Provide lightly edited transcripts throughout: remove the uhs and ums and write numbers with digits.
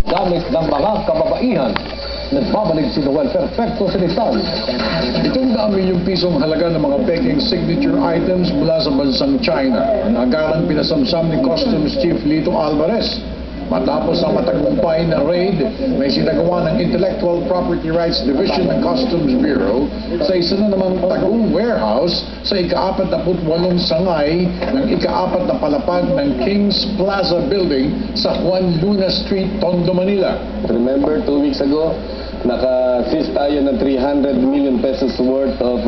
gamit ng mga kababaihan. Nagbabalik si Noel Perfecto sa Rizal. Itong milyong pisong halaga ng mga peking signature items mula sa bansang China. Nagarang pinasamsam ni Customs Chief Lito Alvarez. Matapos ang matagumpay na raid, may sinagawa ng Intellectual Property Rights Division ng Customs Bureau sa isa na namang tagong warehouse sa ika-48 sangay ng ika-4 na palapag ng Kings Plaza Building sa Juan Luna Street, Tondo, Manila. Remember, 2 weeks ago, naka-seize tayo ng 300 million pesos worth of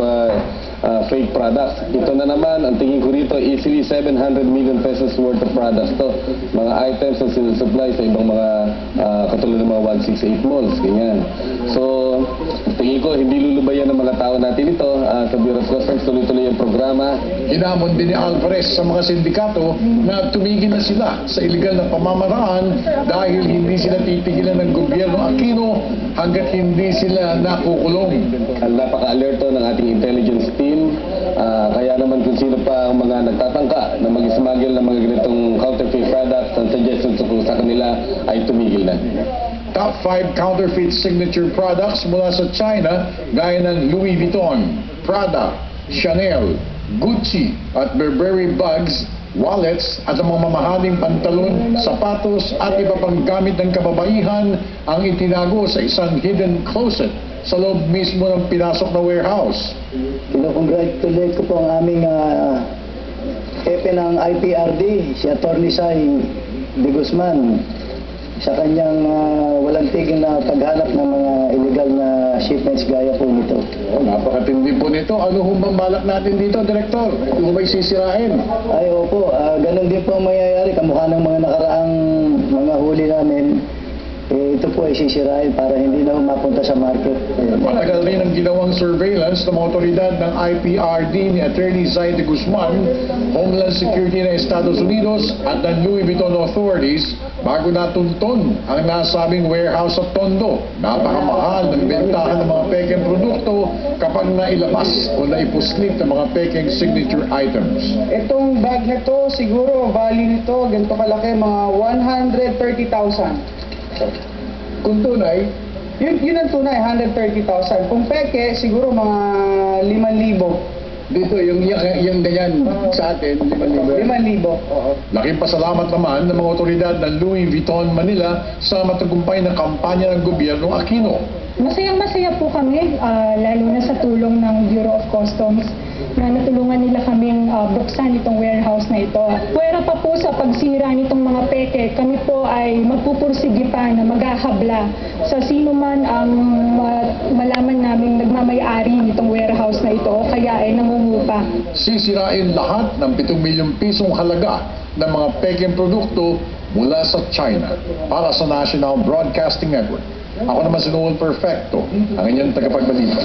fake products. Ito na naman, ang tingin ko rito, easily 700 million pesos worth of products to. Mga items na sinusupply sa ibang mga katulad ng mga 168 malls, ganyan. So, tingin ko, hindi lulubayan ng mga tao natin ito. Sa Bureau of Customs, tuloy-tuloy ang programa. Hinamon din ni Alvarez sa mga sindikato na tumigil na sila sa iligal na pamamaraan dahil hindi sila titigilan ng gobyerno Aquino hanggat hindi sila nakukulong. Napaka-alerto ng ating intelligence team. Kaya naman kung sino pa ang mga nagtatangka na mag-smuggle ng mga ganitong counterfeit products, ang suggestions ko sa kanila ay tumigil na. Top 5 counterfeit signature products mula sa China gaya ng Louis Vuitton, Prada, Chanel, Gucci at Burberry bags, wallets at ang mga mamahaling pantalon, sapatos at iba pang gamit ng kababaihan ang itinago sa isang hidden closet sa loob mismo ng pinasok na warehouse. Kinocongratulate ko po ang aming hepe ng IPRD, si Atty. Sai de Guzman, sa kanyang walang tigil na paghanap ng mga illegal na shipments gaya po nito. Napakatindi po nito. Ano bang balak natin dito, Direktor? Ano ba'y sisirain? Ay, opo. Ganun din po ang mangyayari. Kamukha ng mga nakaraang mga huli namin. Ito po ay sisirain para hindi na mapunta sa market. Matagal rin ang ginawang surveillance ng mga otoridad ng IPRD ni Atty. Sai de Guzman, Homeland Security ng Estados Unidos at ng Louis Vuitton authorities bago natunton ang nasabing warehouse sa Tondo. Napakamahal ng bentahan ng mga peking produkto kapag nailabas o naipuslit ng mga peking signature items. Itong bag na to, siguro value nito, ganito kalaki, mga 130,000. Kung tunay, Yun ang tunay, 130,000. Kung peke, siguro mga 5,000. dito yung ganyan sa atin, 5,000. 5,000, oo. Laking pasalamat naman ng mga otoridad ng Louis Vuitton Manila sa matagumpay na kampanya ng gobyerno Aquino. Masayang-masaya po kami, lalo na sa tulong ng Bureau of Customs na natulungan nila kaming buksan itong warehouse na ito. Puwera pa po sa pagsira nitong mga peke, kami po ay magpupursige pa na maghahabla sa sino man ang malaman namin nagmamayari nitong warehouse na ito o kaya ay nangungupa. Sisirain lahat ng 7 milyong pisong halaga ng mga peking produkto mula sa China para sa National Broadcasting Network. Ako naman si Noel Perfecto, ang inyong tagapagbalita.